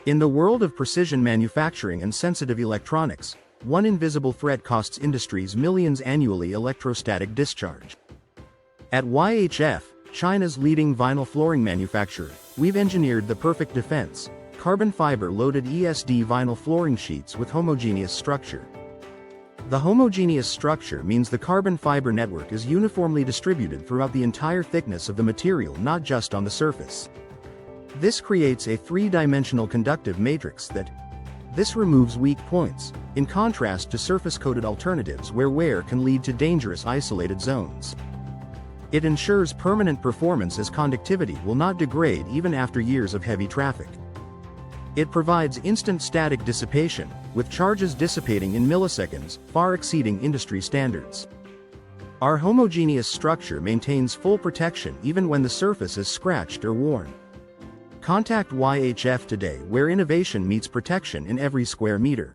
In the world of precision manufacturing and sensitive electronics, one invisible threat costs industries millions annually: electrostatic discharge. At Y.H.F, China's leading vinyl flooring manufacturer, we've engineered the perfect defense: carbon fiber-loaded ESD vinyl flooring sheets with homogeneous structure. The homogeneous structure means the carbon fiber network is uniformly distributed throughout the entire thickness of the material, not just on the surface. This creates a three-dimensional conductive matrix This removes weak points, in contrast to surface-coated alternatives where wear can lead to dangerous isolated zones. It ensures permanent performance as conductivity will not degrade even after years of heavy traffic. It provides instant static dissipation, with charges dissipating in milliseconds, far exceeding industry standards. Our homogeneous structure maintains full protection even when the surface is scratched or worn. Contact Y.H.F today, where innovation meets protection in every square meter.